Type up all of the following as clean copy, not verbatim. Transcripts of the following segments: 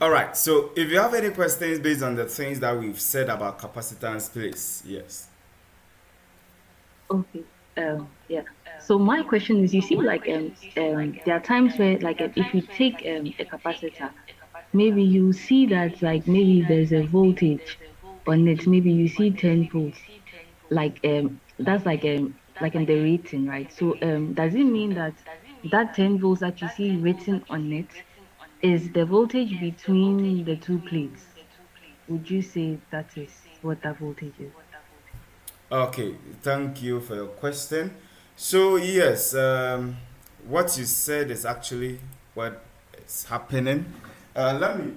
All right. So if you have any questions based on the things that we've said about capacitance, please. Yes. Okay. Yeah. So my question is, you see, like there are times where, like, if you take a capacitor, maybe you see that, like, maybe there's a voltage on it. Maybe you see 10 volts. Like that's like in the rating, right? So does it mean that that 10 volts that you see written on it is the voltage between the two plates? Would you say that is what that voltage is? Okay. Thank you for your question. So yes, what you said is actually what is happening. Let me.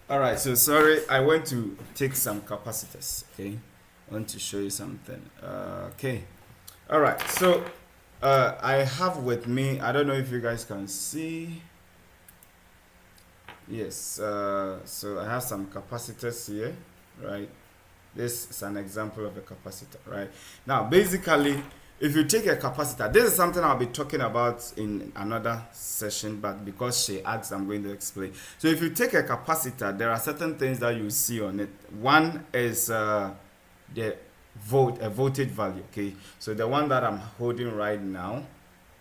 All right. So sorry, I went to take some capacitors. Okay. I want to show you something. Okay. All right. So I have with me. I don't know if you guys can see. Yes. So I have some capacitors here. Right. This is an example of a capacitor, right? Now, basically, if you take a capacitor, this is something I'll be talking about in another session, but because she asked, I'm going to explain. So, if you take a capacitor, there are certain things that you see on it. One is the a voltage value, okay? So, the one that I'm holding right now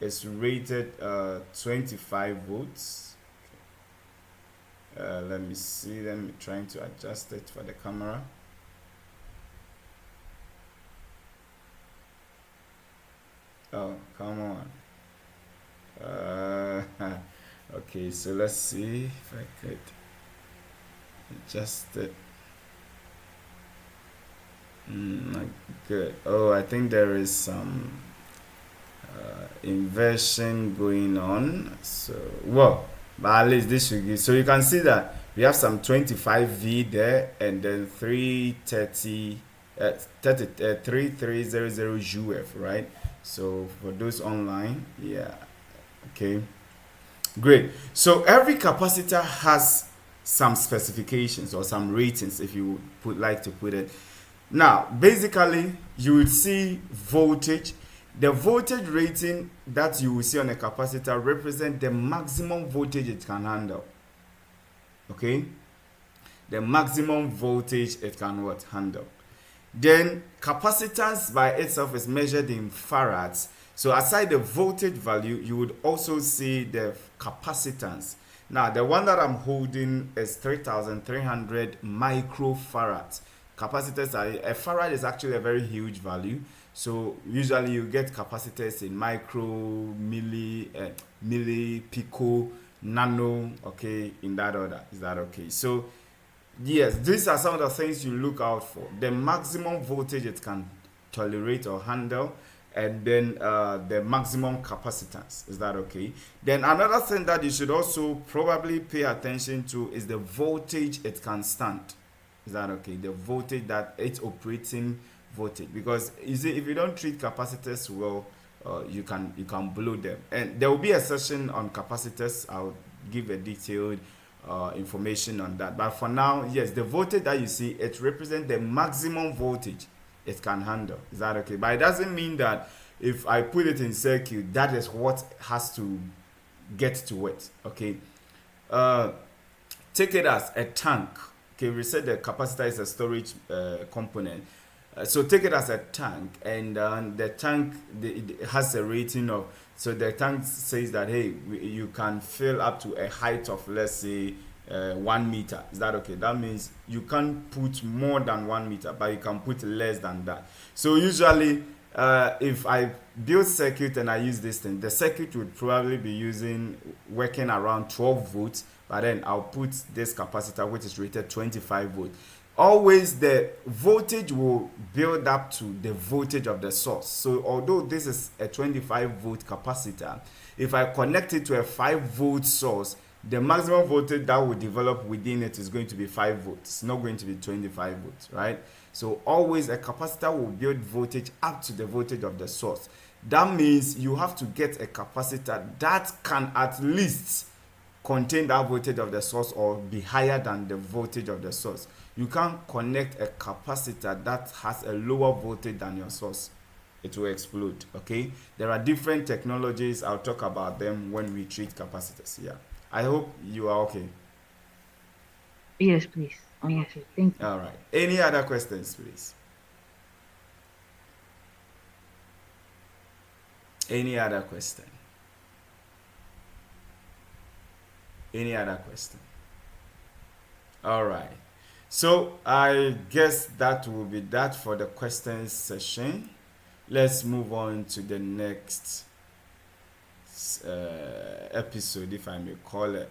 is rated 25 volts. Let me see, let me trying to adjust it for the camera. Oh, come on. Okay, so let's see if I could adjust it. Not good. Oh, I think there is some inversion going on. So, well, but at least this should give. So you can see that we have some 25V there and then 330, 3300 UF, right? So for those online, yeah, okay. Great. So every capacitor has some specifications or some ratings, if you would like to put it. Now, basically, you will see voltage. The voltage rating that you will see on a capacitor represent the maximum voltage it can handle. Okay, the maximum voltage it can what handle. Then capacitance by itself is measured in farads. So aside the voltage value, you would also see the capacitance. Now the one that I'm holding is 3,300 microfarads. Capacitors are a farad is actually a very huge value. So usually you get capacitors in micro, milli, pico, nano. Okay, in that order. Is that okay? So yes, these are some of the things you look out for. The maximum voltage it can tolerate or handle, and then the maximum capacitance. Is that okay? Then another thing that you should also probably pay attention to is the voltage it can stand. Is that okay? The voltage that it's operating voltage. Because you see, if you don't treat capacitors well, you can blow them. And there will be a session on capacitors. I'll give a detailed information on that. But for now, yes, the voltage that you see, it represents the maximum voltage it can handle. Is that okay? But it doesn't mean that if I put it in circuit, that is what has to get to it. Okay. Uh, Take it as a tank. Okay, we said the capacitor is a storage component. So take it as a tank, and the tank it has a rating of. So the tank says that hey, you can fill up to a height of, let's say, 1 meter. Is that okay? That means you can't put more than 1 meter, but you can put less than that. So usually, if I build circuit and I use this thing, the circuit would probably be working around 12 volts, but then I'll put this capacitor which is rated 25 volts. Always the voltage will build up to the voltage of the source. So although this is a 25 volt capacitor, if I connect it to a 5 volt source, the maximum voltage that will develop within it is going to be 5 volts. It's not going to be 25 volts, right? So always a capacitor will build voltage up to the voltage of the source. That means you have to get a capacitor that can at least contain that voltage of the source or be higher than the voltage of the source. You can't connect a capacitor that has a lower voltage than your source. It will explode. Okay, there are different technologies. I'll talk about them when we treat capacitors. Yeah, I hope you are okay. Yes, please. I'm okay. Thank you. All right, any other questions, please? Any other question? Any other question? All right, so I guess that will be that for the questions session. Let's move on to the next episode, if I may call it.